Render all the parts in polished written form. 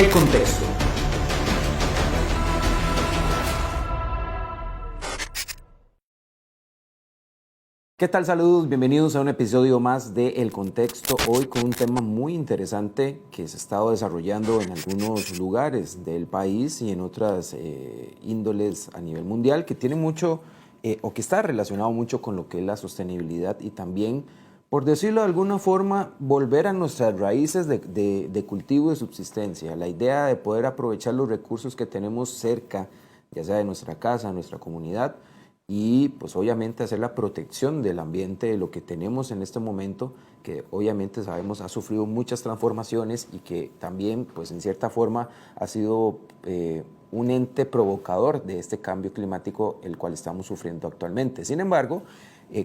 El contexto. ¿Qué tal? Saludos, bienvenidos a un episodio más de El Contexto, hoy con un tema muy interesante que se ha estado desarrollando en algunos lugares del país y en otras índoles a nivel mundial, que tiene mucho o que está relacionado mucho con lo que es la sostenibilidad y también, por decirlo de alguna forma, volver a nuestras raíces de cultivo y de subsistencia, la idea de poder aprovechar los recursos que tenemos cerca, ya sea de nuestra casa, nuestra comunidad, y pues obviamente hacer la protección del ambiente, de lo que tenemos en este momento, que obviamente sabemos ha sufrido muchas transformaciones y que también pues en cierta forma ha sido un ente provocador de este cambio climático el cual estamos sufriendo actualmente. Sin embargo,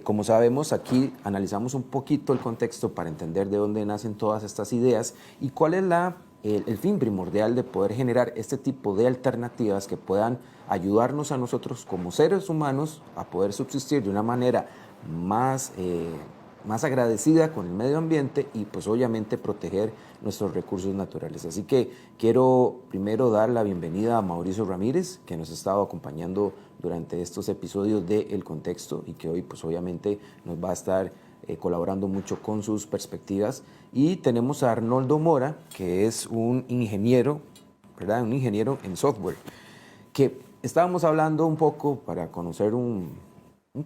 como sabemos, aquí analizamos un poquito el contexto para entender de dónde nacen todas estas ideas y cuál es el fin primordial de poder generar este tipo de alternativas que puedan ayudarnos a nosotros como seres humanos a poder subsistir de una manera más, más agradecida con el medio ambiente y pues obviamente proteger nuestros recursos naturales. Así que quiero primero dar la bienvenida a Mauricio Ramírez, que nos ha estado acompañando durante estos episodios de El Contexto y que hoy pues obviamente nos va a estar colaborando mucho con sus perspectivas. Y tenemos a Arnoldo Mora, que es un ingeniero, ¿verdad? Un ingeniero en software, que estábamos hablando un poco para conocer un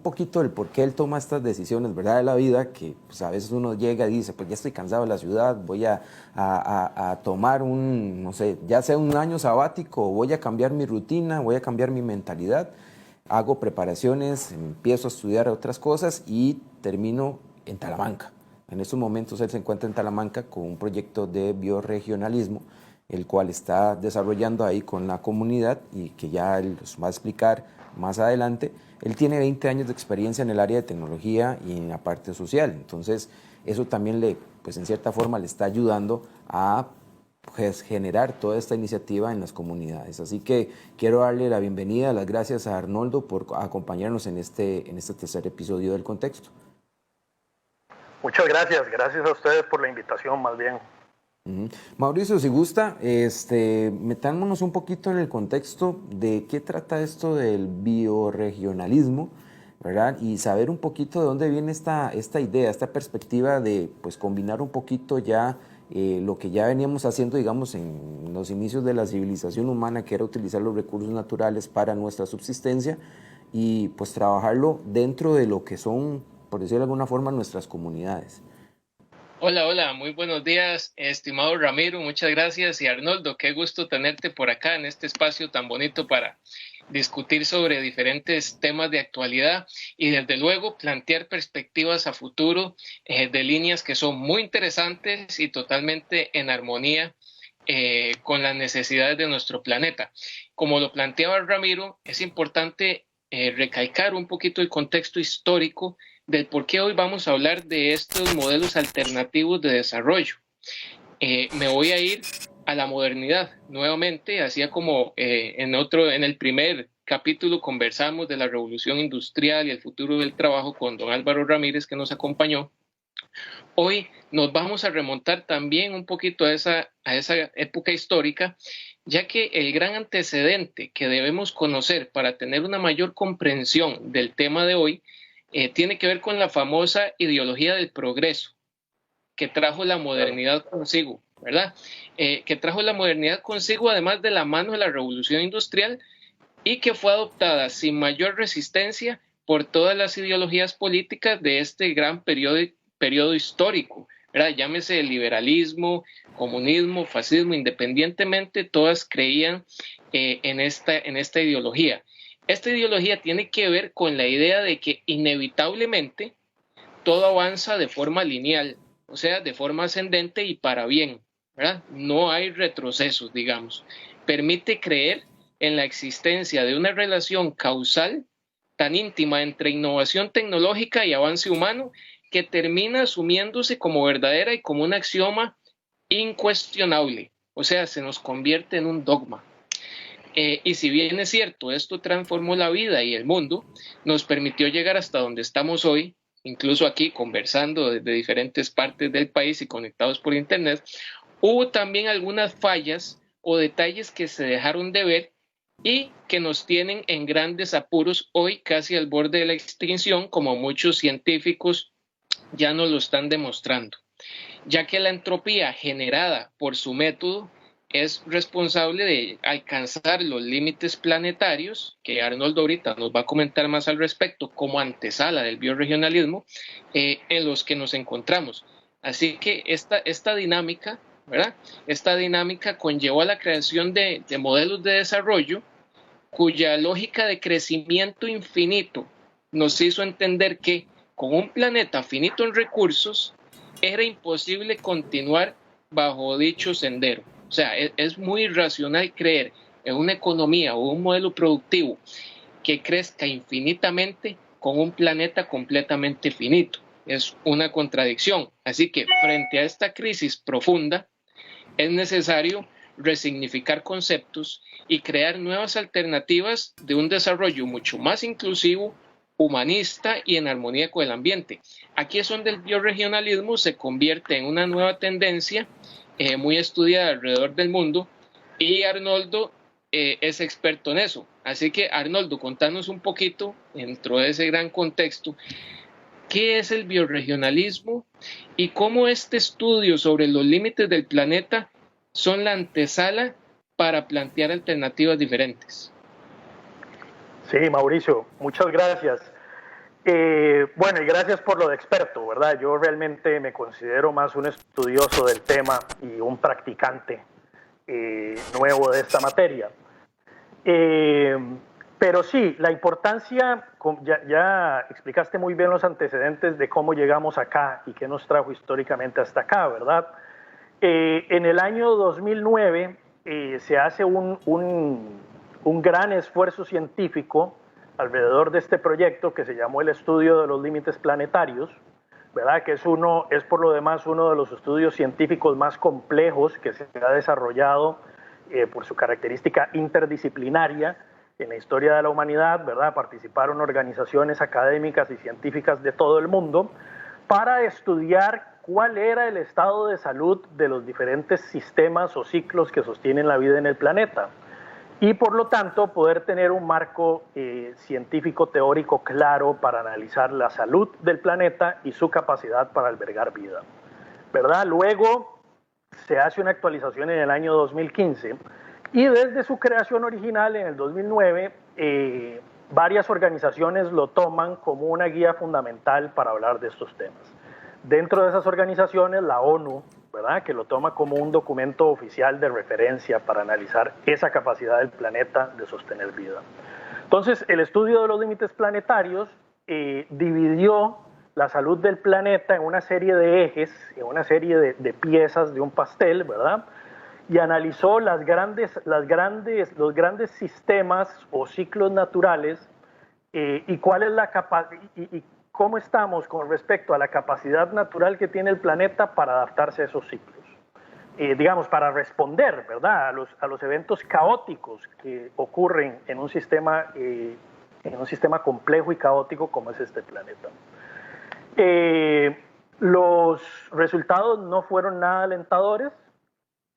poquito del por qué él toma estas decisiones, ¿verdad? De la vida, que pues, a veces uno llega y dice, pues ya estoy cansado de la ciudad, voy a tomar un, no sé, ya sea un año sabático, voy a cambiar mi rutina, voy a cambiar mi mentalidad, hago preparaciones, empiezo a estudiar otras cosas y termino en Talamanca. En estos momentos él se encuentra en Talamanca con un proyecto de bioregionalismo, el cual está desarrollando ahí con la comunidad y que ya él los va a explicar más adelante. Él tiene 20 años de experiencia en el área de tecnología y en la parte social, entonces eso también pues en cierta forma le está ayudando a pues, generar toda esta iniciativa en las comunidades. Así que quiero darle la bienvenida, las gracias a Arnoldo por acompañarnos en este tercer episodio del Contexto. Muchas gracias, gracias a ustedes por la invitación más bien. Mauricio, si gusta, metámonos un poquito en el contexto de qué trata esto del bioregionalismo, ¿verdad? Y saber un poquito de dónde viene esta idea, esta perspectiva de pues, combinar un poquito ya lo que ya veníamos haciendo, digamos, en los inicios de la civilización humana, que era utilizar los recursos naturales para nuestra subsistencia y pues trabajarlo dentro de lo que son, por decirlo de alguna forma, nuestras comunidades. Hola, muy buenos días, estimado Ramiro, muchas gracias. Y Arnoldo, qué gusto tenerte por acá en este espacio tan bonito para discutir sobre diferentes temas de actualidad y desde luego plantear perspectivas a futuro de líneas que son muy interesantes y totalmente en armonía con las necesidades de nuestro planeta. Como lo planteaba Ramiro, es importante recalcar un poquito el contexto histórico del por qué hoy vamos a hablar de estos modelos alternativos de desarrollo. Me voy a ir a la modernidad nuevamente, así como en el primer capítulo conversamos de la revolución industrial y el futuro del trabajo con don Álvaro Ramírez, que nos acompañó. Hoy nos vamos a remontar también un poquito a esa época histórica, ya que el gran antecedente que debemos conocer para tener una mayor comprensión del tema de hoy tiene que ver con la famosa ideología del progreso que trajo la modernidad consigo, ¿verdad? Que trajo la modernidad consigo además de la mano de la revolución industrial y que fue adoptada sin mayor resistencia por todas las ideologías políticas de este gran periodo histórico, ¿verdad? Llámese liberalismo, comunismo, fascismo, independientemente, todas creían en esta ideología. Esta ideología tiene que ver con la idea de que inevitablemente todo avanza de forma lineal, o sea, de forma ascendente y para bien, ¿verdad? No hay retrocesos, digamos. Permite creer en la existencia de una relación causal tan íntima entre innovación tecnológica y avance humano que termina asumiéndose como verdadera y como un axioma incuestionable, o sea, se nos convierte en un dogma. Y si bien es cierto, esto transformó la vida y el mundo, nos permitió llegar hasta donde estamos hoy, incluso aquí conversando desde diferentes partes del país y conectados por internet, hubo también algunas fallas o detalles que se dejaron de ver y que nos tienen en grandes apuros hoy, casi al borde de la extinción, como muchos científicos ya nos lo están demostrando, ya que la entropía generada por su método es responsable de alcanzar los límites planetarios, que Arnoldo ahorita nos va a comentar más al respecto, como antesala del biorregionalismo, en los que nos encontramos. Así que esta dinámica, ¿verdad? Esta dinámica conllevó a la creación de modelos de desarrollo cuya lógica de crecimiento infinito nos hizo entender que con un planeta finito en recursos era imposible continuar bajo dicho sendero. O sea, es muy irracional creer en una economía o un modelo productivo que crezca infinitamente con un planeta completamente finito. Es una contradicción. Así que frente a esta crisis profunda, es necesario resignificar conceptos y crear nuevas alternativas de un desarrollo mucho más inclusivo, humanista y en armonía con el ambiente. Aquí es donde el biorregionalismo se convierte en una nueva tendencia muy estudiada alrededor del mundo, y Arnoldo es experto en eso. Así que, Arnoldo, contanos un poquito, dentro de ese gran contexto, ¿qué es el biorregionalismo y cómo este estudio sobre los límites del planeta son la antesala para plantear alternativas diferentes? Sí, Mauricio, muchas gracias. Bueno, y gracias por lo de experto, ¿verdad? Yo realmente me considero más un estudioso del tema y un practicante nuevo de esta materia. Pero sí, la importancia, ya explicaste muy bien los antecedentes de cómo llegamos acá y qué nos trajo históricamente hasta acá, ¿verdad? En el año 2009 se hace un gran esfuerzo científico alrededor de este proyecto que se llamó el Estudio de los Límites Planetarios, ¿verdad? Que es por lo demás uno de los estudios científicos más complejos que se ha desarrollado por su característica interdisciplinaria en la historia de la humanidad, ¿verdad? Participaron organizaciones académicas y científicas de todo el mundo para estudiar cuál era el estado de salud de los diferentes sistemas o ciclos que sostienen la vida en el planeta, y por lo tanto poder tener un marco científico teórico claro para analizar la salud del planeta y su capacidad para albergar vida, ¿verdad? Luego se hace una actualización en el año 2015 y desde su creación original en el 2009 varias organizaciones lo toman como una guía fundamental para hablar de estos temas. Dentro de esas organizaciones, la ONU, ¿verdad?, que lo toma como un documento oficial de referencia para analizar esa capacidad del planeta de sostener vida. Entonces, el estudio de los límites planetarios dividió la salud del planeta en una serie de ejes, en una serie de piezas de un pastel, ¿verdad?, y analizó los grandes sistemas o ciclos naturales y cuál es la capacidad y cómo estamos con respecto a la capacidad natural que tiene el planeta para adaptarse a esos ciclos. Digamos, para responder, ¿verdad?, a los eventos caóticos que ocurren en un sistema complejo y caótico como es este planeta. Los resultados no fueron nada alentadores,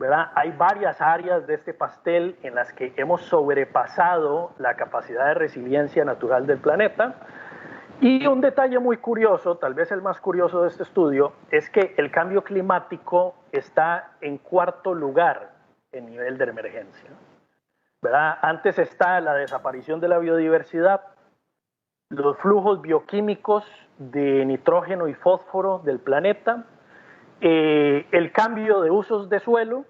¿verdad? Hay varias áreas de este pastel en las que hemos sobrepasado la capacidad de resiliencia natural del planeta. Y un detalle muy curioso, tal vez el más curioso de este estudio, es que el cambio climático está en cuarto lugar en nivel de emergencia, ¿verdad? Antes está la desaparición de la biodiversidad, los flujos bioquímicos de nitrógeno y fósforo del planeta, el cambio de usos de suelo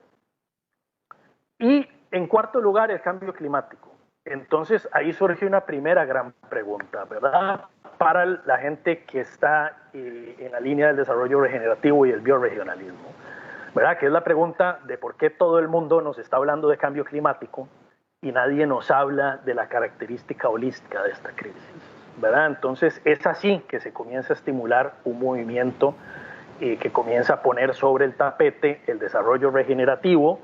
y, en cuarto lugar, el cambio climático. Entonces, ahí surge una primera gran pregunta, ¿verdad?, para la gente que está en la línea del desarrollo regenerativo y el biorregionalismo, ¿verdad?, que es la pregunta de por qué todo el mundo nos está hablando de cambio climático y nadie nos habla de la característica holística de esta crisis, ¿verdad? Entonces, es así que se comienza a estimular un movimiento que comienza a poner sobre el tapete el desarrollo regenerativo,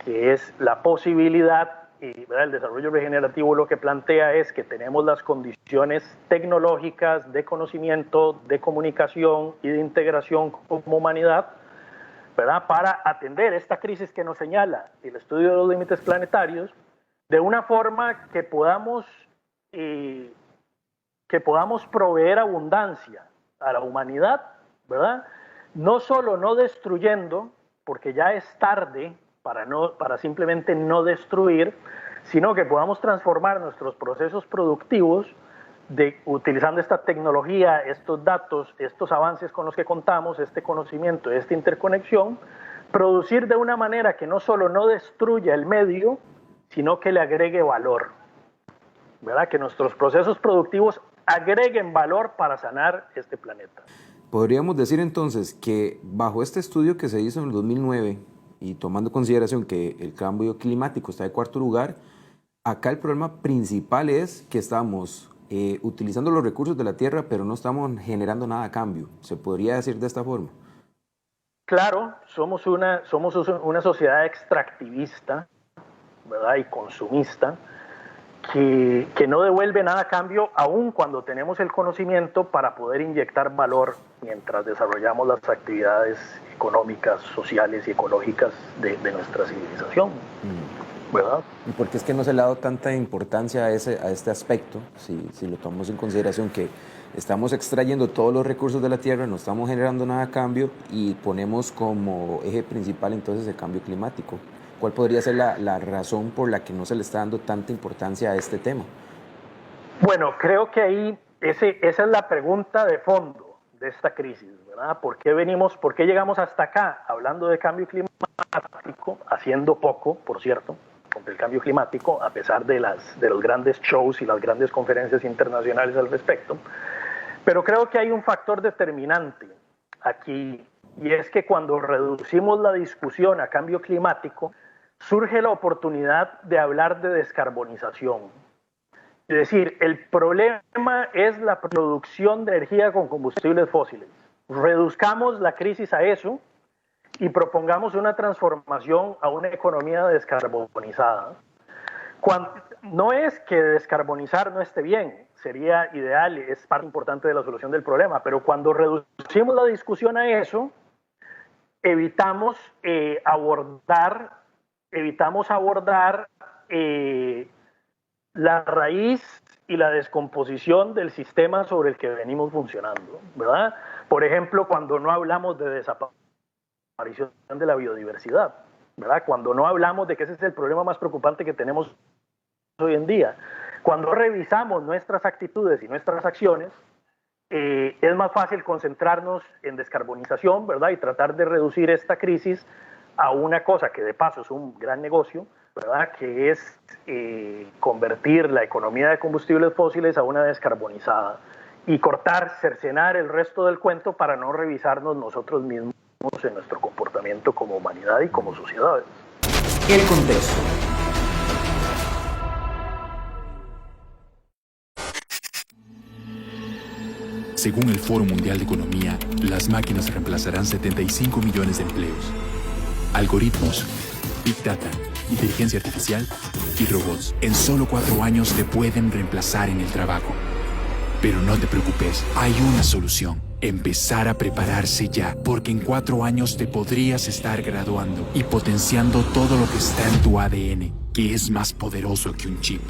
que es la posibilidad. ¿Verdad? El desarrollo regenerativo lo que plantea es que tenemos las condiciones tecnológicas de conocimiento, de comunicación y de integración como humanidad ¿verdad?, para atender esta crisis que nos señala el estudio de los límites planetarios de una forma que podamos proveer abundancia a la humanidad, ¿verdad? No solo no destruyendo, porque ya es tarde para simplemente no destruir, sino que podamos transformar nuestros procesos productivos utilizando esta tecnología, estos datos, estos avances con los que contamos, este conocimiento, esta interconexión, producir de una manera que no solo no destruya el medio, sino que le agregue valor, ¿verdad? Que nuestros procesos productivos agreguen valor para sanar este planeta. Podríamos decir entonces que bajo este estudio que se hizo en el 2009 y tomando en consideración que el cambio climático está de cuarto lugar, acá el problema principal es que estamos utilizando los recursos de la tierra, pero no estamos generando nada a cambio. ¿Se podría decir de esta forma? Claro, somos una sociedad extractivista, ¿verdad?, y consumista, que no devuelve nada a cambio, aun cuando tenemos el conocimiento para poder inyectar valor mientras desarrollamos las actividades económicas, sociales y ecológicas de nuestra civilización. ¿Verdad? ¿Y por qué es que no se le ha dado tanta importancia a este aspecto? Si lo tomamos en consideración que estamos extrayendo todos los recursos de la tierra, no estamos generando nada a cambio y ponemos como eje principal entonces el cambio climático. ¿Cuál podría ser la razón por la que no se le está dando tanta importancia a este tema? Bueno, creo que ahí esa es la pregunta de fondo de esta crisis, ¿verdad? ¿Por qué llegamos hasta acá hablando de cambio climático, haciendo poco, por cierto, contra el cambio climático, a pesar de los grandes shows y las grandes conferencias internacionales al respecto? Pero creo que hay un factor determinante aquí, y es que cuando reducimos la discusión a cambio climático, surge la oportunidad de hablar de descarbonización. Es decir, el problema es la producción de energía con combustibles fósiles. Reduzcamos la crisis a eso y propongamos una transformación a una economía descarbonizada. No es que descarbonizar no esté bien, sería ideal, es parte importante de la solución del problema, pero cuando reducimos la discusión a eso, evitamos abordar la raíz y la descomposición del sistema sobre el que venimos funcionando, ¿verdad? Por ejemplo, cuando no hablamos de desaparición de la biodiversidad, ¿verdad? Cuando no hablamos de que ese es el problema más preocupante que tenemos hoy en día. Cuando revisamos nuestras actitudes y nuestras acciones, es más fácil concentrarnos en descarbonización, ¿verdad?, y tratar de reducir esta crisis a una cosa que de paso es un gran negocio, ¿verdad?, que es convertir la economía de combustibles fósiles a una descarbonizada y cercenar el resto del cuento para no revisarnos nosotros mismos en nuestro comportamiento como humanidad y como sociedades. El contexto. Según el Foro Mundial de Economía, las máquinas reemplazarán 75 millones de empleos. Algoritmos, Big Data, inteligencia artificial y robots en solo 4 años te pueden reemplazar en el trabajo. Pero no te preocupes, hay una solución. Empezar a prepararse ya, porque en 4 años te podrías estar graduando y potenciando todo lo que está en tu ADN, que es más poderoso que un chip.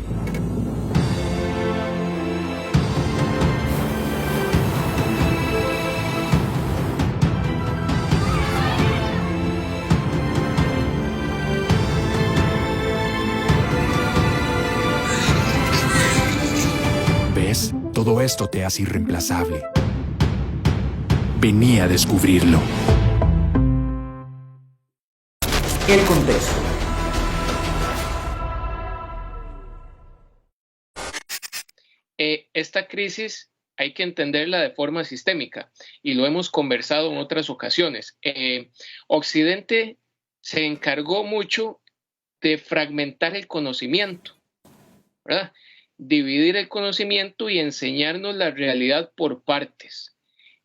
¿Ves? Todo esto te hace irreemplazable. Vení a descubrirlo. El contexto. Esta crisis hay que entenderla de forma sistémica y lo hemos conversado en otras ocasiones. Occidente se encargó mucho de fragmentar el conocimiento, ¿verdad? Dividir el conocimiento y enseñarnos la realidad por partes.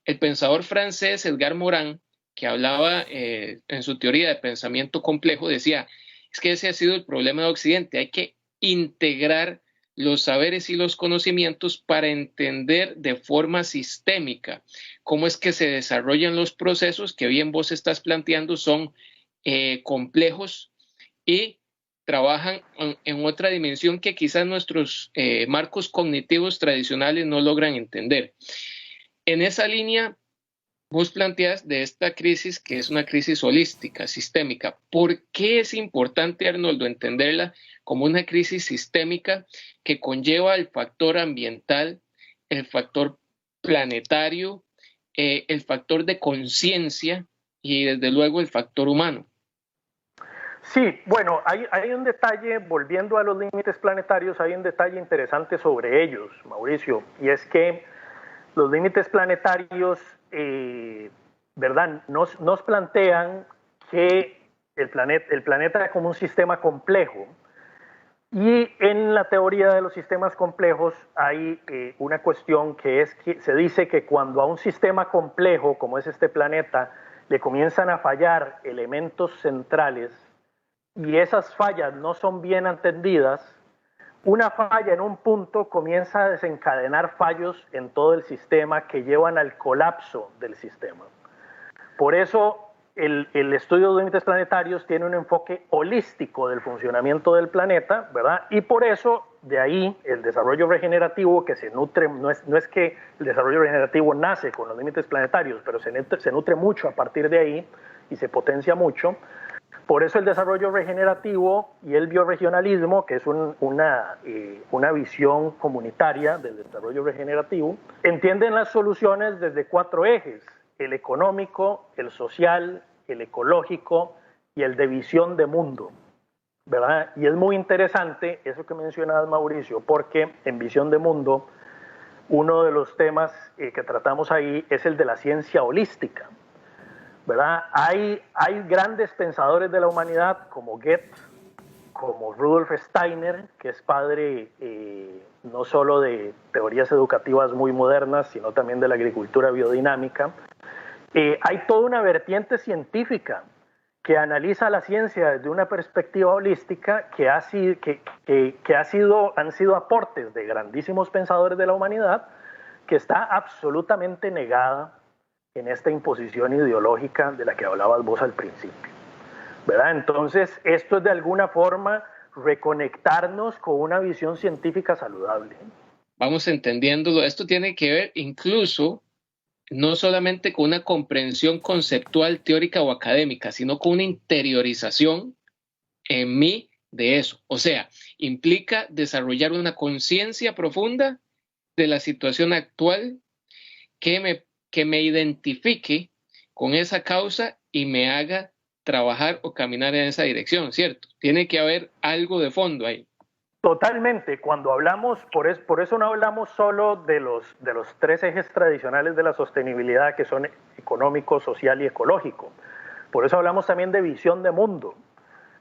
El pensador francés Edgar Morin, que hablaba en su teoría de pensamiento complejo, decía, es que ese ha sido el problema de Occidente, hay que integrar los saberes y los conocimientos para entender de forma sistémica cómo es que se desarrollan los procesos que bien vos estás planteando, son complejos y trabajan en otra dimensión que quizás nuestros marcos cognitivos tradicionales no logran entender. En esa línea, vos planteas de esta crisis que es una crisis holística, sistémica. ¿Por qué es importante, Arnoldo, entenderla como una crisis sistémica que conlleva el factor ambiental, el factor planetario, el factor de conciencia y desde luego el factor humano? Sí, bueno, hay un detalle, volviendo a los límites planetarios, hay un detalle interesante sobre ellos, Mauricio, y es que los límites planetarios, ¿verdad?, nos plantean que el planeta es como un sistema complejo. Y en la teoría de los sistemas complejos hay una cuestión que es que se dice que cuando a un sistema complejo, como es este planeta, le comienzan a fallar elementos centrales y esas fallas no son bien entendidas, una falla en un punto comienza a desencadenar fallos en todo el sistema que llevan al colapso del sistema. Por eso el estudio de los límites planetarios tiene un enfoque holístico del funcionamiento del planeta, ¿verdad? Y por eso, de ahí, el desarrollo regenerativo que se nutre, no es que el desarrollo regenerativo nace con los límites planetarios, pero se nutre mucho a partir de ahí y se potencia mucho. Por eso el desarrollo regenerativo y el bioregionalismo, que es una visión comunitaria del desarrollo regenerativo, entienden las soluciones desde 4 ejes: el económico, el social, el ecológico y el de visión de mundo, ¿verdad? Y es muy interesante eso que mencionabas, Mauricio, porque en visión de mundo uno de los temas que tratamos ahí es el de la ciencia holística, ¿verdad? Hay grandes pensadores de la humanidad como Goethe, como Rudolf Steiner, que es padre no solo de teorías educativas muy modernas, sino también de la agricultura biodinámica. Hay toda una vertiente científica que analiza la ciencia desde una perspectiva holística han sido aportes de grandísimos pensadores de la humanidad, que está absolutamente negada en esta imposición ideológica de la que hablabas vos al principio, ¿verdad? Entonces, esto es de alguna forma reconectarnos con una visión científica saludable. Vamos entendiéndolo. Esto tiene que ver incluso no solamente con una comprensión conceptual, teórica o académica, sino con una interiorización en mí de eso. O sea, implica desarrollar una conciencia profunda de la situación actual que me identifique con esa causa y me haga trabajar o caminar en esa dirección, ¿cierto? Tiene que haber algo de fondo ahí. Totalmente. Cuando hablamos, por eso no hablamos solo de los 3 ejes tradicionales de la sostenibilidad, que son económico, social y ecológico. Por eso hablamos también de visión de mundo,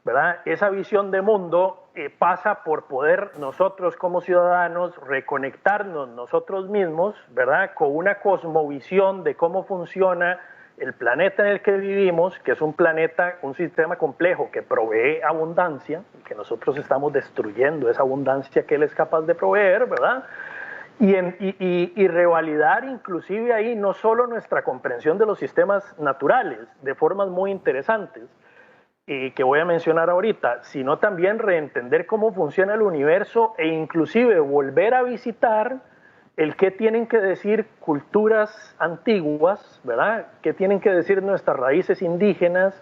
¿verdad? Esa visión de mundo pasa por poder nosotros como ciudadanos reconectarnos nosotros mismos, ¿verdad?, con una cosmovisión de cómo funciona el planeta en el que vivimos, que es un sistema complejo que provee abundancia, que nosotros estamos destruyendo esa abundancia que él es capaz de proveer, ¿verdad? Y revalidar inclusive ahí no solo nuestra comprensión de los sistemas naturales de formas muy interesantes, que voy a mencionar ahorita, sino también reentender cómo funciona el universo e inclusive volver a visitar el qué tienen que decir culturas antiguas, ¿verdad? ¿Qué tienen que decir nuestras raíces indígenas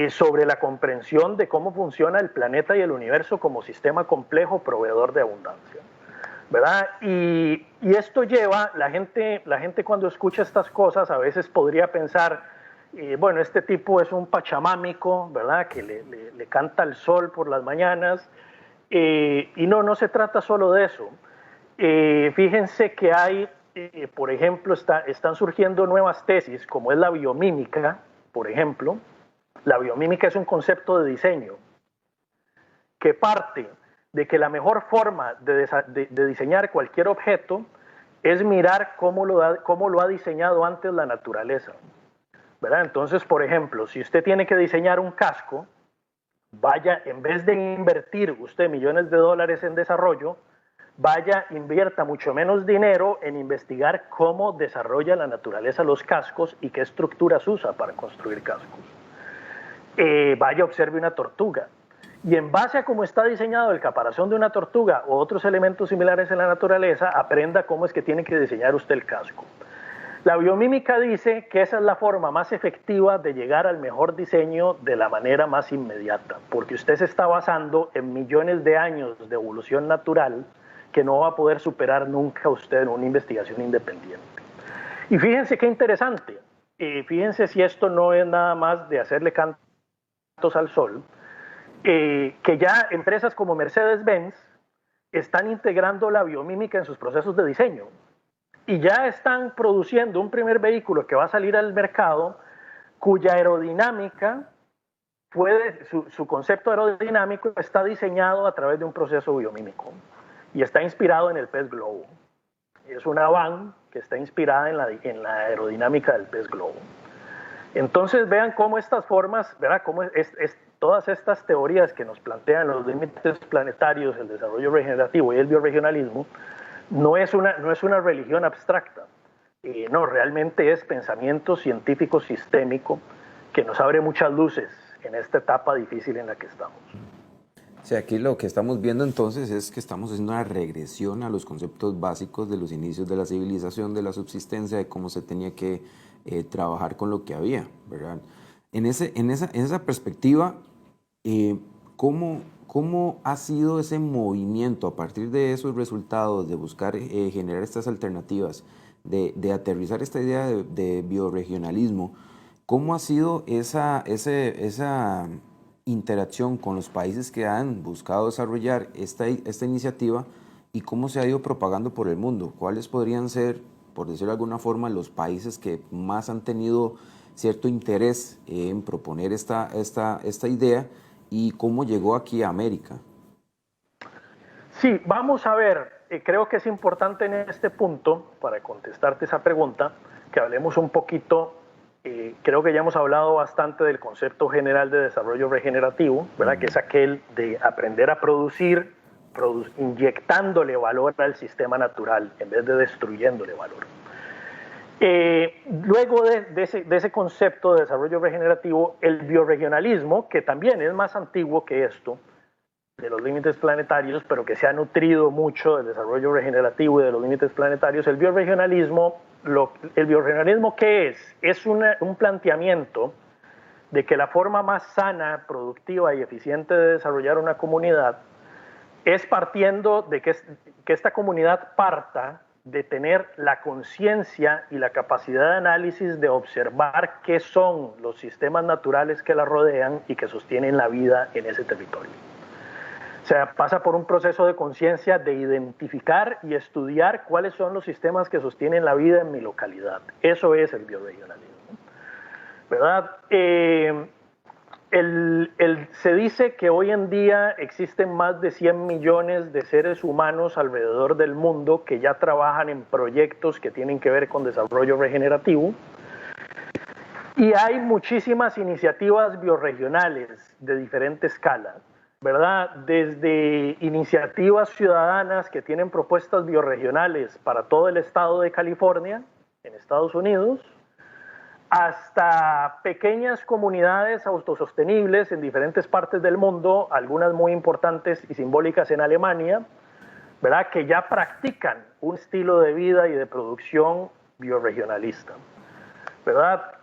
sobre la comprensión de cómo funciona el planeta y el universo como sistema complejo proveedor de abundancia, ¿verdad? Y esto lleva, la gente cuando escucha estas cosas a veces podría pensar, bueno, este tipo es un pachamámico, ¿verdad?, que le canta al sol por las mañanas, y no se trata solo de eso. Fíjense que hay, por ejemplo, están surgiendo nuevas tesis, como es la biomímica, por ejemplo. La biomímica es un concepto de diseño que parte de que la mejor forma de diseñar cualquier objeto es mirar cómo lo ha diseñado antes la naturaleza, ¿verdad? Entonces, por ejemplo, si usted tiene que diseñar un casco, vaya, en vez de invertir usted millones de dólares en desarrollo, vaya, invierta mucho menos dinero en investigar cómo desarrolla la naturaleza los cascos y qué estructuras usa para construir cascos. Vaya, observe una tortuga. Y en base a cómo está diseñado el caparazón de una tortuga o otros elementos similares en la naturaleza, aprenda cómo es que tiene que diseñar usted el casco. La biomímica dice que esa es la forma más efectiva de llegar al mejor diseño de la manera más inmediata, porque usted se está basando en millones de años de evolución natural que no va a poder superar nunca usted en una investigación independiente. Y fíjense qué interesante, fíjense si esto no es nada más de hacerle cantos al sol, que ya empresas como Mercedes-Benz están integrando la biomímica en sus procesos de diseño y ya están produciendo un primer vehículo que va a salir al mercado cuya aerodinámica su concepto aerodinámico está diseñado a través de un proceso biomímico y está inspirado en el pez globo. Es una van que está inspirada en la aerodinámica del pez globo. Entonces vean cómo estas formas, ¿verdad? Cómo todas estas teorías que nos plantean los límites planetarios, el desarrollo regenerativo y el bioregionalismo, no es una religión abstracta. No, realmente es pensamiento científico sistémico que nos abre muchas luces en esta etapa difícil en la que estamos. Sí, aquí lo que estamos viendo entonces es que estamos haciendo una regresión a los conceptos básicos de los inicios de la civilización, de la subsistencia, de cómo se tenía que trabajar con lo que había, ¿verdad? En esa perspectiva, ¿cómo ha sido ese movimiento a partir de esos resultados de buscar generar estas alternativas, de aterrizar esta idea de bioregionalismo? ¿Cómo ha sido esa interacción con los países que han buscado desarrollar esta iniciativa y cómo se ha ido propagando por el mundo? ¿Cuáles podrían ser, por decirlo de alguna forma, los países que más han tenido cierto interés en proponer esta idea y cómo llegó aquí a América? Sí, vamos a ver, creo que es importante en este punto, para contestarte esa pregunta, que hablemos un poquito. Creo que ya hemos hablado bastante del concepto general de desarrollo regenerativo, ¿verdad? Que es aquel de aprender a producir, inyectándole valor al sistema natural en vez de destruyéndole valor. Luego de ese concepto de desarrollo regenerativo, el bioregionalismo, que también es más antiguo que esto, de los límites planetarios, pero que se ha nutrido mucho del desarrollo regenerativo y de los límites planetarios, el bioregionalismo, ¿qué es? Es un planteamiento de que la forma más sana, productiva y eficiente de desarrollar una comunidad es partiendo de que esta comunidad parta de tener la conciencia y la capacidad de análisis de observar qué son los sistemas naturales que la rodean y que sostienen la vida en ese territorio. O sea, pasa por un proceso de conciencia de identificar y estudiar cuáles son los sistemas que sostienen la vida en mi localidad. Eso es el bioregionalismo, ¿verdad? Se dice que hoy en día existen más de 100 millones de seres humanos alrededor del mundo que ya trabajan en proyectos que tienen que ver con desarrollo regenerativo. Y hay muchísimas iniciativas bioregionales de diferente escala, ¿verdad? Desde iniciativas ciudadanas que tienen propuestas bioregionales para todo el estado de California, en Estados Unidos, hasta pequeñas comunidades autosostenibles en diferentes partes del mundo, algunas muy importantes y simbólicas en Alemania, ¿verdad? Que ya practican un estilo de vida y de producción bioregionalista, ¿verdad?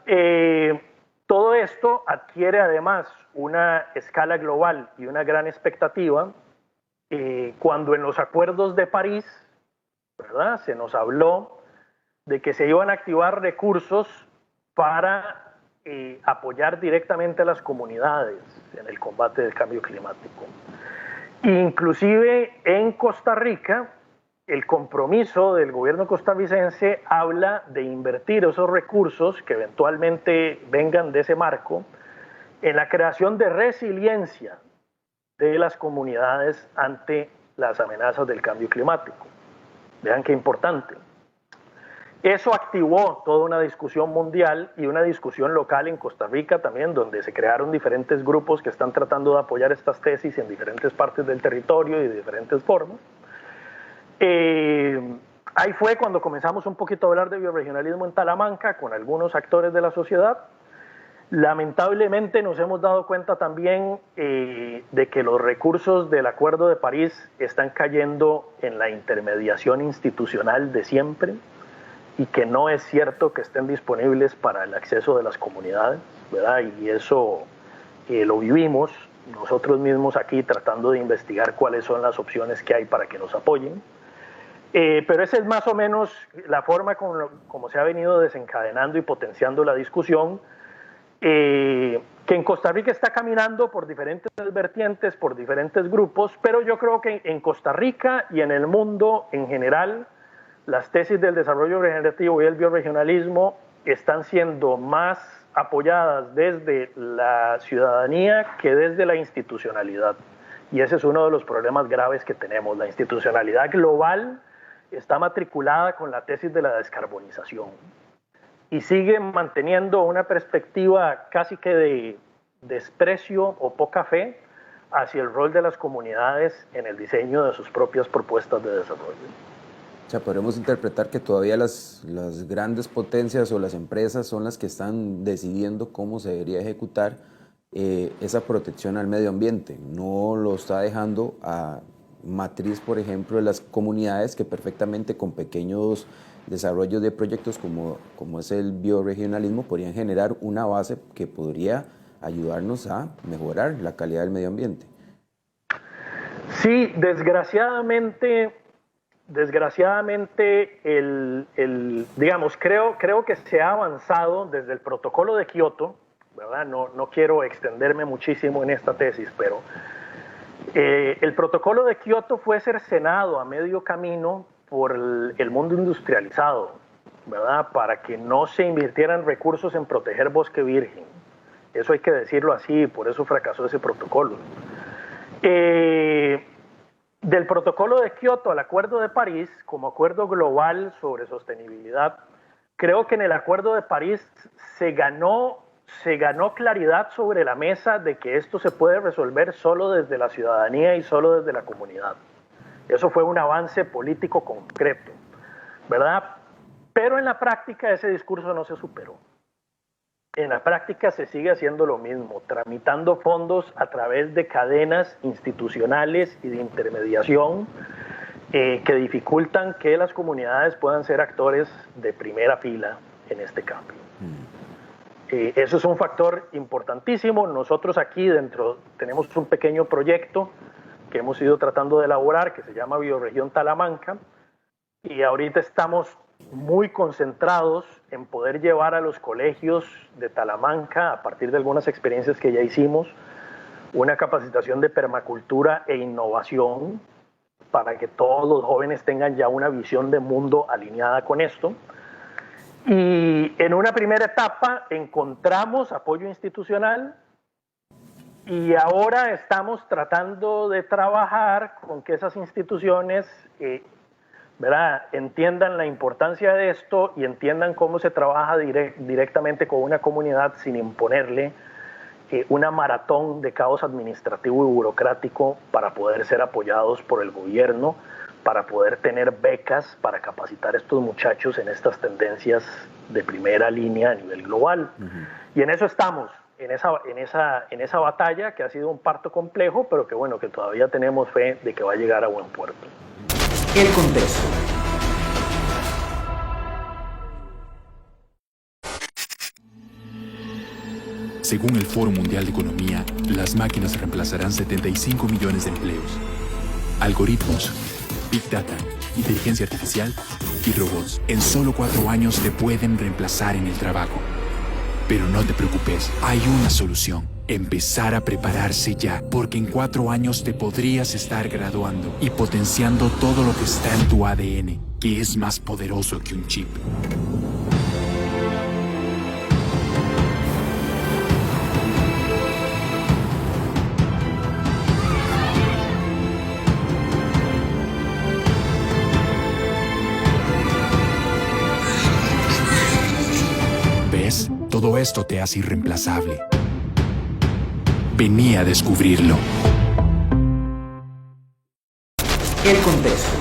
Todo esto adquiere además una escala global y una gran expectativa cuando en los acuerdos de París, ¿verdad? Se nos habló de que se iban a activar recursos para apoyar directamente a las comunidades en el combate del cambio climático. Inclusive en Costa Rica, el compromiso del gobierno costarricense habla de invertir esos recursos que eventualmente vengan de ese marco en la creación de resiliencia de las comunidades ante las amenazas del cambio climático. Vean qué importante. Eso activó toda una discusión mundial y una discusión local en Costa Rica también, donde se crearon diferentes grupos que están tratando de apoyar estas tesis en diferentes partes del territorio y de diferentes formas. Ahí fue cuando comenzamos un poquito a hablar de bioregionalismo en Talamanca con algunos actores de la sociedad. Lamentablemente nos hemos dado cuenta también de que los recursos del Acuerdo de París están cayendo en la intermediación institucional de siempre y que no es cierto que estén disponibles para el acceso de las comunidades, ¿verdad? Y eso lo vivimos nosotros mismos aquí tratando de investigar cuáles son las opciones que hay para que nos apoyen. Pero esa es más o menos la forma como se ha venido desencadenando y potenciando la discusión, que en Costa Rica está caminando por diferentes vertientes, por diferentes grupos, pero yo creo que en Costa Rica y en el mundo en general, las tesis del desarrollo regenerativo y el bioregionalismo están siendo más apoyadas desde la ciudadanía que desde la institucionalidad. Y ese es uno de los problemas graves que tenemos. La institucionalidad global está matriculada con la tesis de la descarbonización y sigue manteniendo una perspectiva casi que de desprecio o poca fe hacia el rol de las comunidades en el diseño de sus propias propuestas de desarrollo. O sea, podemos interpretar que todavía las grandes potencias o las empresas son las que están decidiendo cómo se debería ejecutar esa protección al medio ambiente. No lo está dejando a matriz, por ejemplo, de las comunidades que perfectamente con pequeños desarrollos de proyectos como es el bioregionalismo podrían generar una base que podría ayudarnos a mejorar la calidad del medio ambiente. Sí, desgraciadamente digamos, creo que se ha avanzado desde el protocolo de Kioto, ¿verdad? No quiero extenderme muchísimo en esta tesis, pero el protocolo de Kioto fue cercenado a medio camino por el mundo industrializado, ¿verdad? Para que no se invirtieran recursos en proteger bosque virgen. Eso hay que decirlo así, por eso fracasó ese protocolo. Del protocolo de Kioto al Acuerdo de París, como acuerdo global sobre sostenibilidad, creo que en el Acuerdo de París se ganó claridad sobre la mesa de que esto se puede resolver solo desde la ciudadanía y solo desde la comunidad. Eso fue un avance político concreto, ¿verdad? Pero en la práctica ese discurso no se superó. En la práctica se sigue haciendo lo mismo, tramitando fondos a través de cadenas institucionales y de intermediación que dificultan que las comunidades puedan ser actores de primera fila en este cambio. Eso es un factor importantísimo. Nosotros aquí dentro tenemos un pequeño proyecto que hemos ido tratando de elaborar que se llama Bioregión Talamanca y ahorita estamos muy concentrados en poder llevar a los colegios de Talamanca, a partir de algunas experiencias que ya hicimos, una capacitación de permacultura e innovación para que todos los jóvenes tengan ya una visión de mundo alineada con esto. Y en una primera etapa encontramos apoyo institucional y ahora estamos tratando de trabajar con que esas instituciones ¿verdad? Entiendan la importancia de esto y entiendan cómo se trabaja directamente con una comunidad sin imponerle una maratón de caos administrativo y burocrático para poder ser apoyados por el gobierno, para poder tener becas para capacitar a estos muchachos en estas tendencias de primera línea a nivel global. Y en eso estamos, en esa batalla que ha sido un parto complejo, pero que bueno, que todavía tenemos fe de que va a llegar a buen puerto. El contexto. Según el Foro Mundial de Economía, las máquinas reemplazarán 75 millones de empleos. Algoritmos, Big Data, inteligencia artificial y robots en solo 4 años te pueden reemplazar en el trabajo. Pero no te preocupes, hay una solución. Empezar a prepararse ya, porque en 4 años te podrías estar graduando y potenciando todo lo que está en tu ADN, que es más poderoso que un chip. ¿Ves? Todo esto te hace irreemplazable. Vení a descubrirlo. El contexto.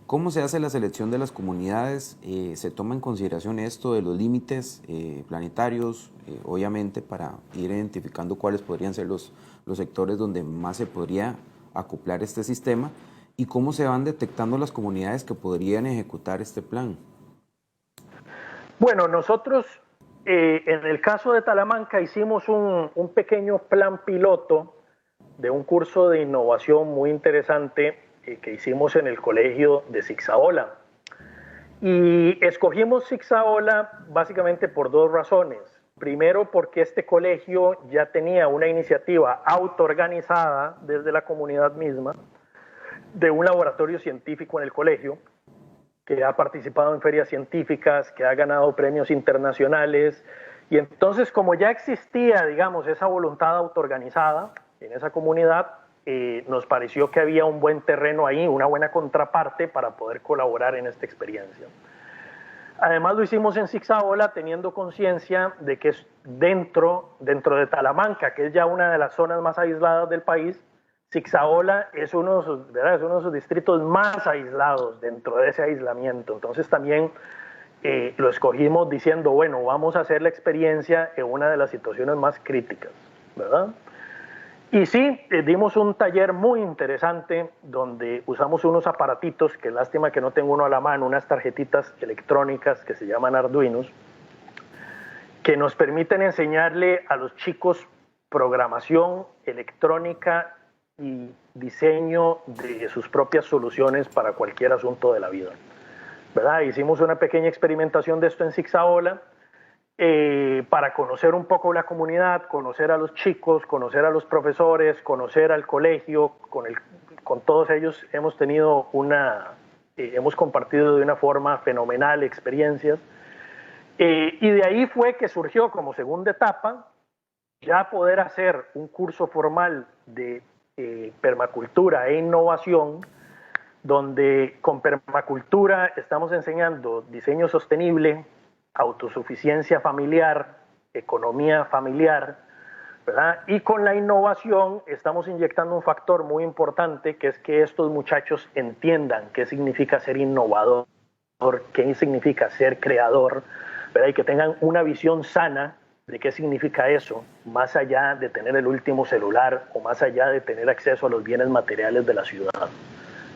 ¿Cómo se hace la selección de las comunidades? ¿Se toma en consideración esto de los límites planetarios, obviamente, para ir identificando cuáles podrían ser los sectores donde más se podría acoplar este sistema? ¿Y cómo se van detectando las comunidades que podrían ejecutar este plan? Bueno, nosotros en el caso de Talamanca hicimos un pequeño plan piloto de un curso de innovación muy interesante que hicimos en el colegio de Zixaola. Y escogimos Zixaola básicamente por dos razones. Primero, porque este colegio ya tenía una iniciativa autoorganizada desde la comunidad misma de un laboratorio científico en el colegio, que ha participado en ferias científicas, que ha ganado premios internacionales. Y entonces, como ya existía, digamos, esa voluntad autoorganizada en esa comunidad, nos pareció que había un buen terreno ahí, una buena contraparte para poder colaborar en esta experiencia. Además lo hicimos en Zixaola teniendo conciencia de que dentro de Talamanca, que es ya una de las zonas más aisladas del país, Zixaola es uno de sus distritos más aislados dentro de ese aislamiento. Entonces también lo escogimos diciendo, bueno, vamos a hacer la experiencia en una de las situaciones más críticas, ¿verdad? Y sí, dimos un taller muy interesante donde usamos unos aparatitos, que lástima que no tengo uno a la mano, unas tarjetitas electrónicas que se llaman Arduinos, que nos permiten enseñarle a los chicos programación electrónica y diseño de sus propias soluciones para cualquier asunto de la vida, ¿verdad? Hicimos una pequeña experimentación de esto en Zixaola, para conocer un poco la comunidad, conocer a los chicos, conocer a los profesores, conocer al colegio. Con todos ellos hemos tenido hemos compartido de una forma fenomenal experiencias. Y de ahí fue que surgió como segunda etapa ya poder hacer un curso formal de permacultura e innovación, donde con permacultura estamos enseñando diseño sostenible, autosuficiencia familiar, economía familiar, ¿verdad? Y con la innovación estamos inyectando un factor muy importante, que es que estos muchachos entiendan qué significa ser innovador, qué significa ser creador, ¿verdad? Y que tengan una visión sana de qué significa eso, más allá de tener el último celular o más allá de tener acceso a los bienes materiales de la ciudad,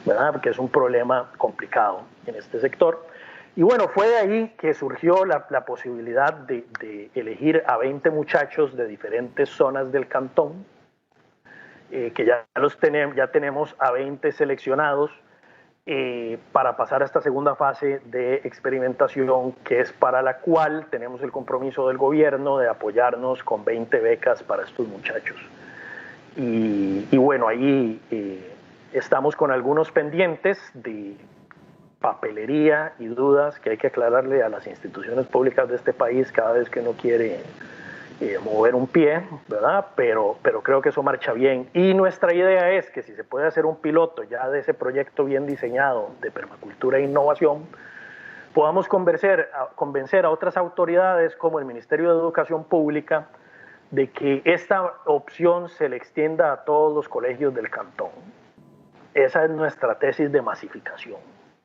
¿verdad? Porque es un problema complicado en este sector. Y bueno, fue de ahí que surgió la posibilidad de elegir a 20 muchachos de diferentes zonas del cantón, que ya tenemos a 20 seleccionados para pasar a esta segunda fase de experimentación, que es para la cual tenemos el compromiso del gobierno de apoyarnos con 20 becas para estos muchachos. Y bueno, ahí estamos con algunos pendientes de papelería y dudas que hay que aclararle a las instituciones públicas de este país cada vez que uno quiere mover un pie, ¿verdad? Pero creo que eso marcha bien. Y nuestra idea es que si se puede hacer un piloto ya de ese proyecto bien diseñado de permacultura e innovación, podamos convencer a otras autoridades como el Ministerio de Educación Pública de que esta opción se le extienda a todos los colegios del cantón. Esa es nuestra tesis de masificación,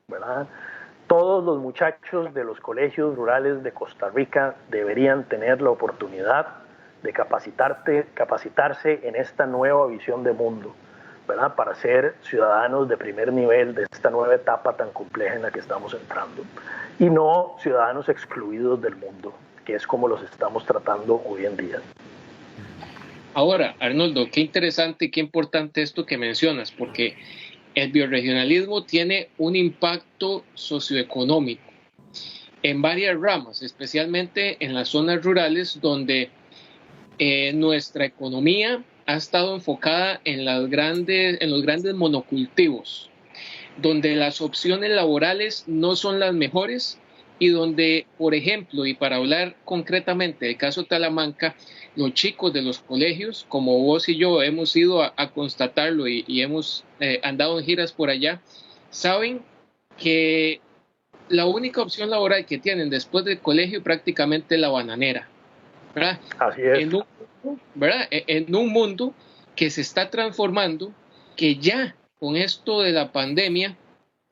¿verdad? Todos los muchachos de los colegios rurales de Costa Rica deberían tener la oportunidad de capacitarse en esta nueva visión de mundo, ¿verdad? Para ser ciudadanos de primer nivel de esta nueva etapa tan compleja en la que estamos entrando, y no ciudadanos excluidos del mundo, que es como los estamos tratando hoy en día. Ahora, Arnoldo, qué interesante y qué importante esto que mencionas, porque el bioregionalismo tiene un impacto socioeconómico en varias ramas, especialmente en las zonas rurales donde nuestra economía ha estado enfocada en los grandes monocultivos, donde las opciones laborales no son las mejores y donde, por ejemplo, y para hablar concretamente del caso Talamanca, los chicos de los colegios, como vos y yo hemos ido a constatarlo y hemos andado en giras por allá, saben que la única opción laboral que tienen después del colegio prácticamente es la bananera, ¿verdad? Así es. En un mundo que se está transformando, que ya con esto de la pandemia,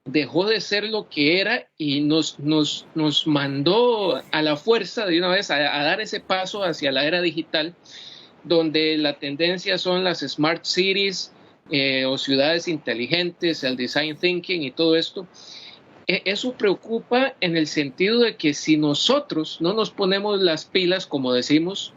dejó de ser lo que era y nos mandó a la fuerza de una vez a dar ese paso hacia la era digital, donde la tendencia son las smart cities o ciudades inteligentes, el design thinking y todo esto. Eso preocupa en el sentido de que si nosotros no nos ponemos las pilas, como decimos,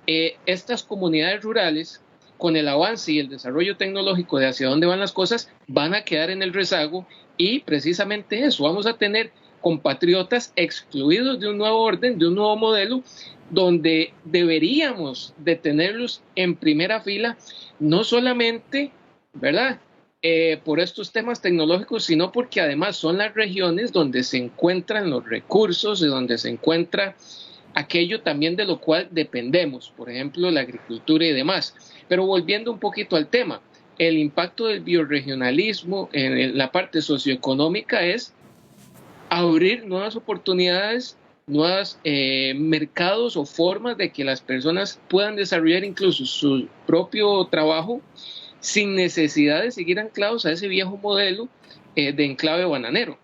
estas comunidades rurales, con el avance y el desarrollo tecnológico de hacia dónde van las cosas, van a quedar en el rezago y precisamente eso, vamos a tener compatriotas excluidos de un nuevo orden, de un nuevo modelo, donde deberíamos de tenerlos en primera fila, no solamente, ¿verdad?, por estos temas tecnológicos, sino porque además son las regiones donde se encuentran los recursos y donde se encuentra aquello también de lo cual dependemos, por ejemplo, la agricultura y demás. Pero volviendo un poquito al tema, el impacto del bioregionalismo en la parte socioeconómica es abrir nuevas oportunidades, nuevos mercados o formas de que las personas puedan desarrollar incluso su propio trabajo sin necesidad de seguir anclados a ese viejo modelo de enclave bananero.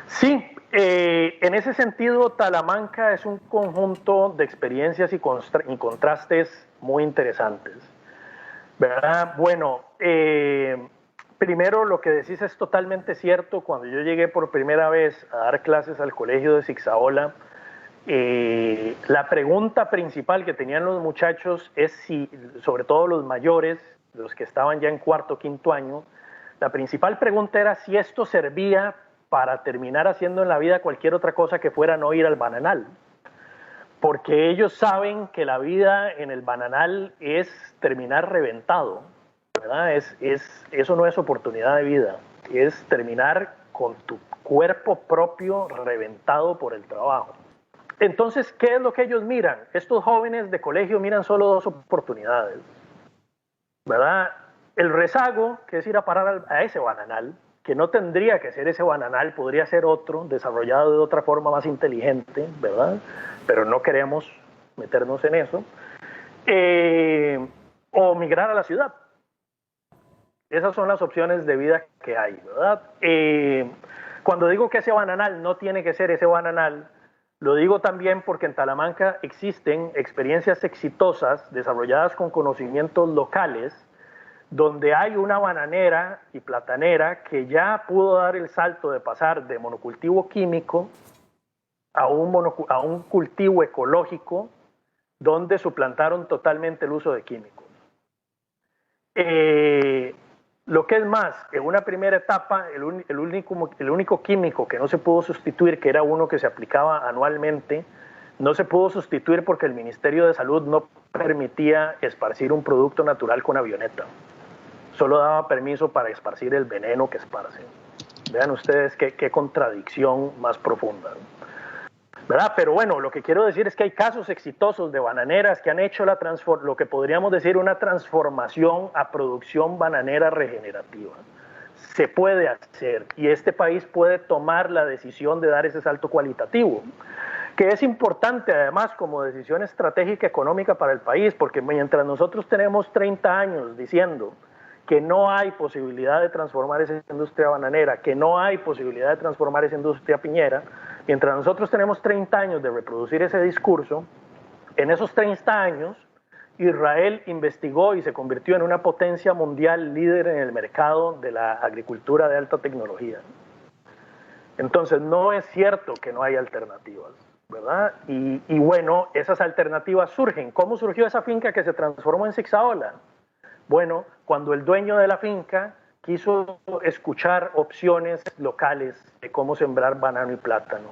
Sí, en ese sentido, Talamanca es un conjunto de experiencias y contrastes muy interesantes, ¿verdad? Bueno, primero lo que decís es totalmente cierto. Cuando yo llegué por primera vez a dar clases al colegio de Zixaola, la pregunta principal que tenían los muchachos es si, sobre todo los mayores, los que estaban ya en cuarto o quinto año, la principal pregunta era si esto servía para terminar haciendo en la vida cualquier otra cosa que fuera no ir al bananal. Porque ellos saben que la vida en el bananal es terminar reventado, ¿verdad? Eso no es oportunidad de vida, es terminar con tu cuerpo propio reventado por el trabajo. Entonces, ¿qué es lo que ellos miran? Estos jóvenes de colegio miran solo dos oportunidades, ¿verdad? El rezago, que es ir a parar a ese bananal, que no tendría que ser ese bananal, podría ser otro, desarrollado de otra forma más inteligente, ¿verdad? Pero no queremos meternos en eso. O migrar a la ciudad. Esas son las opciones de vida que hay, ¿verdad? Cuando digo que ese bananal no tiene que ser ese bananal, lo digo también porque en Talamanca existen experiencias exitosas desarrolladas con conocimientos locales, donde hay una bananera y platanera que ya pudo dar el salto de pasar de monocultivo químico a un cultivo ecológico, donde suplantaron totalmente el uso de químicos. Lo que es más, en una primera etapa, el único químico que no se pudo sustituir, que era uno que se aplicaba anualmente, no se pudo sustituir porque el Ministerio de Salud no permitía esparcir un producto natural con avioneta. Solo daba permiso para esparcir el veneno que esparce. Vean ustedes qué contradicción más profunda, ¿verdad? Pero bueno, lo que quiero decir es que hay casos exitosos de bananeras que han hecho lo que podríamos decir una transformación a producción bananera regenerativa. Se puede hacer y este país puede tomar la decisión de dar ese salto cualitativo, que es importante además como decisión estratégica económica para el país, porque mientras nosotros tenemos 30 años diciendo que no hay posibilidad de transformar esa industria bananera, que no hay posibilidad de transformar esa industria piñera, mientras nosotros tenemos 30 años de reproducir ese discurso, en esos 30 años Israel investigó y se convirtió en una potencia mundial líder en el mercado de la agricultura de alta tecnología. Entonces no es cierto que no hay alternativas, ¿verdad? Y bueno, esas alternativas surgen. ¿Cómo surgió esa finca que se transformó en Zixaola? Bueno, cuando el dueño de la finca quiso escuchar opciones locales de cómo sembrar banano y plátano,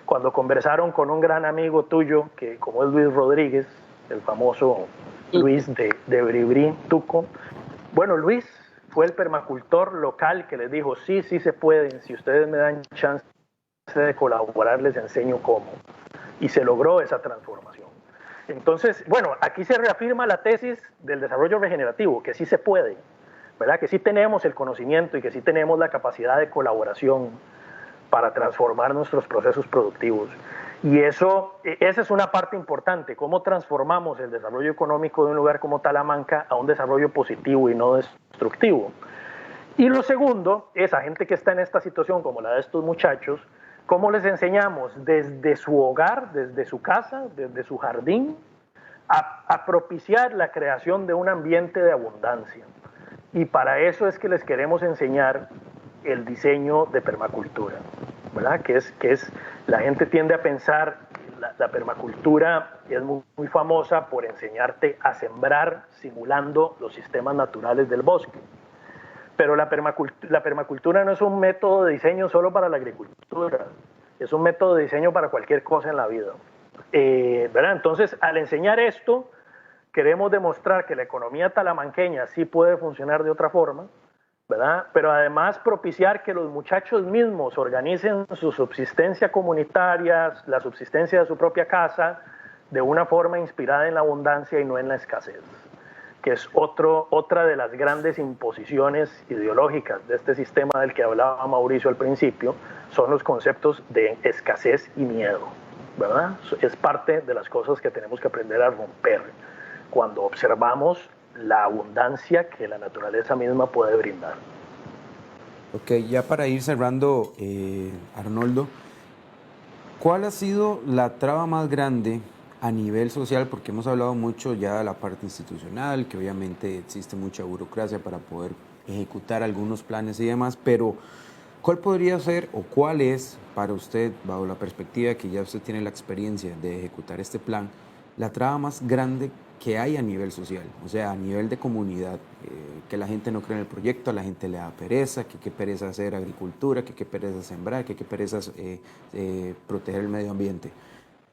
cuando conversaron con un gran amigo tuyo, que como es Luis Rodríguez, el famoso Luis de Bribri, Tuco, bueno, Luis fue el permacultor local que les dijo, sí se pueden, si ustedes me dan chance de colaborar, les enseño cómo. Y se logró esa transformación. Entonces, bueno, aquí se reafirma la tesis del desarrollo regenerativo, que sí se puede, ¿verdad? Que sí tenemos el conocimiento y que sí tenemos la capacidad de colaboración para transformar nuestros procesos productivos. Y esa es una parte importante, cómo transformamos el desarrollo económico de un lugar como Talamanca a un desarrollo positivo y no destructivo. Y lo segundo es a gente que está en esta situación como la de estos muchachos, cómo les enseñamos desde su hogar, desde su casa, desde su jardín, a propiciar la creación de un ambiente de abundancia. Y para eso es que les queremos enseñar el diseño de permacultura, ¿verdad? Que es la gente tiende a pensar, la permacultura es muy famosa por enseñarte a sembrar simulando los sistemas naturales del bosque. Pero la permacultura no es un método de diseño solo para la agricultura, es un método de diseño para cualquier cosa en la vida. ¿Verdad? Entonces, al enseñar esto, queremos demostrar que la economía talamanqueña sí puede funcionar de otra forma, ¿verdad? Pero además propiciar que los muchachos mismos organicen su subsistencia comunitaria, la subsistencia de su propia casa, de una forma inspirada en la abundancia y no en la escasez, que es otra de las grandes imposiciones ideológicas de este sistema del que hablaba Mauricio al principio, son los conceptos de escasez y miedo, ¿verdad? Es parte de las cosas que tenemos que aprender a romper cuando observamos la abundancia que la naturaleza misma puede brindar. Ok, ya para ir cerrando, Arnoldo, ¿cuál ha sido la traba más grande a nivel social? Porque hemos hablado mucho ya de la parte institucional, que obviamente existe mucha burocracia para poder ejecutar algunos planes y demás, pero ¿cuál podría ser o cuál es para usted, bajo la perspectiva que ya usted tiene la experiencia de ejecutar este plan, la traba más grande que hay a nivel social, o sea, a nivel de comunidad, que la gente no cree en el proyecto, a la gente le da pereza, que qué pereza hacer agricultura, que qué pereza sembrar, que qué pereza proteger el medio ambiente?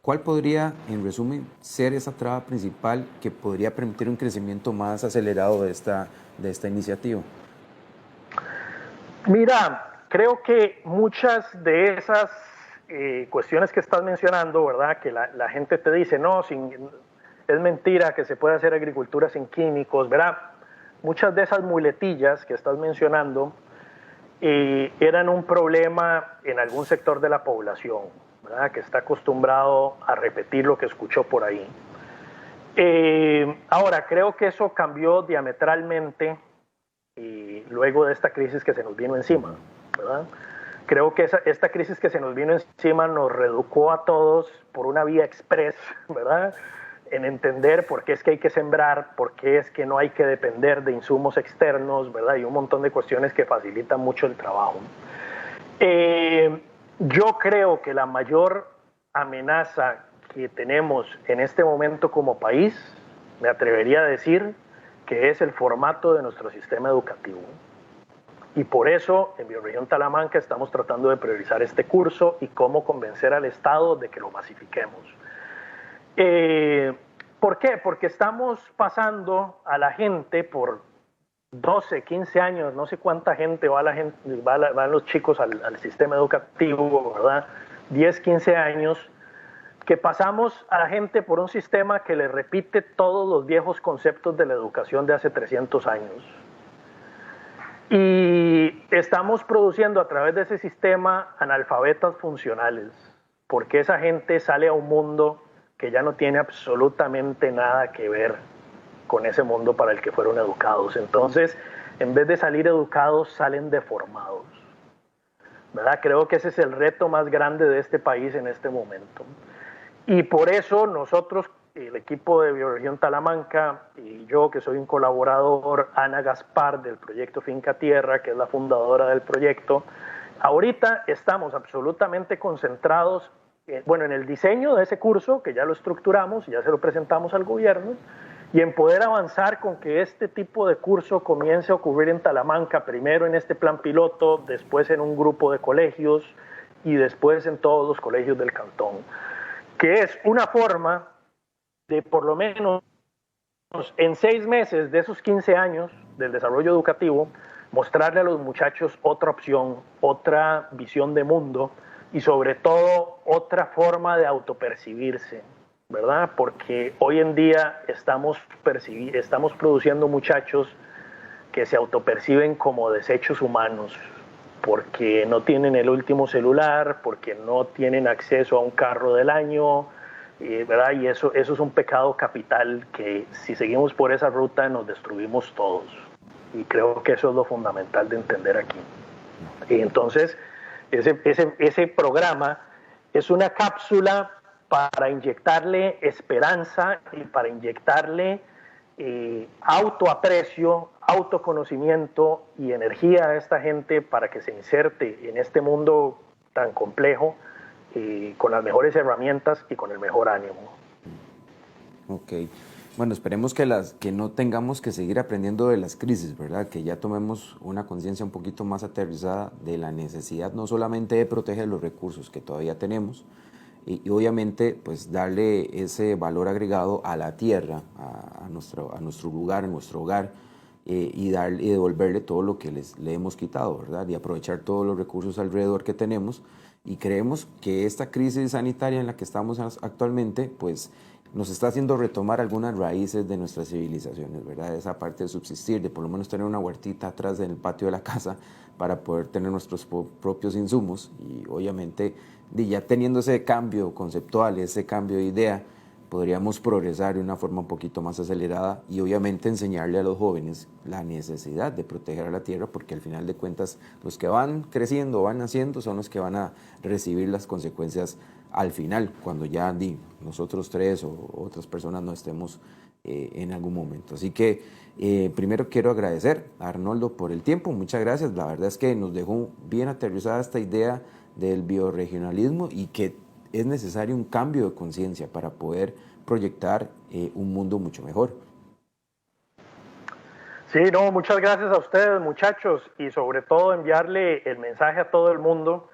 ¿Cuál podría, en resumen, ser esa traba principal que podría permitir un crecimiento más acelerado de esta iniciativa? Mira, creo que muchas de esas cuestiones que estás mencionando, ¿verdad? Que la gente te dice, no, es mentira que se puede hacer agricultura sin químicos, ¿verdad? Muchas de esas muletillas que estás mencionando eran un problema en algún sector de la población, ¿verdad? Que está acostumbrado a repetir lo que escuchó por ahí. Ahora, creo que eso cambió diametralmente luego de esta crisis que se nos vino encima, ¿verdad? Creo que esta crisis que se nos vino encima nos reeducó a todos por una vía express, ¿verdad? En entender por qué es que hay que sembrar, por qué es que no hay que depender de insumos externos, ¿verdad? Y un montón de cuestiones que facilitan mucho el trabajo. Yo creo que la mayor amenaza que tenemos en este momento como país, me atrevería a decir, que es el formato de nuestro sistema educativo. Y por eso en Bioregión Talamanca estamos tratando de priorizar este curso y cómo convencer al Estado de que lo masifiquemos. ¿Por qué? Porque estamos pasando a la gente por 12, 15 años, no sé cuánta gente van los chicos al sistema educativo, ¿verdad? 10, 15 años, que pasamos a la gente por un sistema que le repite todos los viejos conceptos de la educación de hace 300 años. Y estamos produciendo a través de ese sistema analfabetas funcionales, porque esa gente sale a un mundo que ya no tiene absolutamente nada que ver con ese mundo para el que fueron educados. Entonces, en vez de salir educados, salen deformados, ¿verdad? Creo que ese es el reto más grande de este país en este momento. Y por eso nosotros, el equipo de Bioregión Talamanca y yo, que soy un colaborador, Ana Gaspar, del proyecto Finca Tierra, que es la fundadora del proyecto, ahorita estamos absolutamente concentrados en el diseño de ese curso, que ya lo estructuramos y ya se lo presentamos al gobierno, y en poder avanzar con que este tipo de curso comience a ocurrir en Talamanca, primero en este plan piloto, después en un grupo de colegios y después en todos los colegios del cantón, que es una forma de por lo menos en 6 meses de esos 15 años del desarrollo educativo, mostrarle a los muchachos otra opción, otra visión de mundo y sobre todo otra forma de autopercibirse, ¿verdad? Porque hoy en día estamos produciendo muchachos que se autoperciben como desechos humanos, porque no tienen el último celular, porque no tienen acceso a un carro del año, ¿verdad? Y eso es un pecado capital que si seguimos por esa ruta nos destruimos todos. Y creo que eso es lo fundamental de entender aquí. Y entonces, ese programa es una cápsula para inyectarle esperanza y para inyectarle autoaprecio, autoconocimiento y energía a esta gente para que se inserte en este mundo tan complejo con las mejores herramientas y con el mejor ánimo. Ok. Bueno, esperemos que no tengamos que seguir aprendiendo de las crisis, ¿verdad? Que ya tomemos una conciencia un poquito más aterrizada de la necesidad no solamente de proteger los recursos que todavía tenemos y obviamente pues darle ese valor agregado a la tierra, a nuestro lugar, a nuestro hogar y devolverle todo lo que le hemos quitado, ¿verdad? Y aprovechar todos los recursos alrededor que tenemos. Y creemos que esta crisis sanitaria en la que estamos actualmente, pues nos está haciendo retomar algunas raíces de nuestras civilizaciones, ¿verdad? Esa parte de subsistir, de por lo menos tener una huertita atrás en el patio de la casa para poder tener nuestros propios insumos y obviamente ya teniendo ese cambio conceptual, ese cambio de idea, podríamos progresar de una forma un poquito más acelerada y obviamente enseñarle a los jóvenes la necesidad de proteger a la tierra porque al final de cuentas los que van creciendo, van naciendo son los que van a recibir las consecuencias al final, cuando ya nosotros tres o otras personas no estemos en algún momento. Así que primero quiero agradecer a Arnoldo por el tiempo, muchas gracias, la verdad es que nos dejó bien aterrizada esta idea del bioregionalismo y que es necesario un cambio de conciencia para poder proyectar un mundo mucho mejor. Sí, no, muchas gracias a ustedes, muchachos, y sobre todo enviarle el mensaje a todo el mundo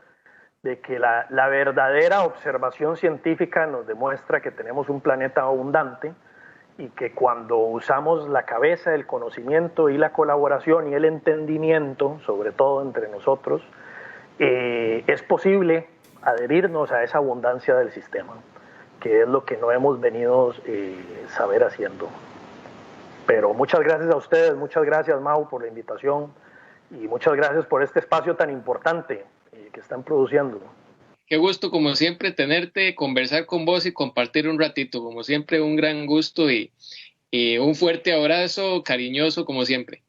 de que la verdadera observación científica nos demuestra que tenemos un planeta abundante y que cuando usamos la cabeza, el conocimiento y la colaboración y el entendimiento, sobre todo entre nosotros, es posible adherirnos a esa abundancia del sistema, que es lo que no hemos venido saber haciendo. Pero muchas gracias a ustedes, muchas gracias Mau por la invitación y muchas gracias por este espacio tan importante que están produciendo. Qué gusto como siempre tenerte, conversar con vos y compartir un ratito, como siempre un gran gusto y un fuerte abrazo, cariñoso como siempre.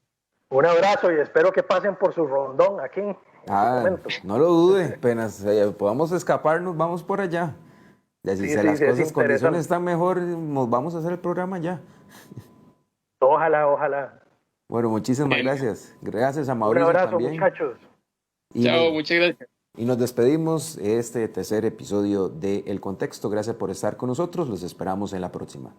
Un abrazo y espero que pasen por su rondón aquí. No lo dude, apenas podamos escaparnos, vamos por allá. Si las condiciones están mejor, nos vamos a hacer el programa ya. Ojalá, ojalá. Bueno, muchísimas gracias. Gracias a Mauricio. Un abrazo, también. Muchachos. Chao, muchas gracias. Y nos despedimos de este tercer episodio de El Contexto. Gracias por estar con nosotros. Los esperamos en la próxima.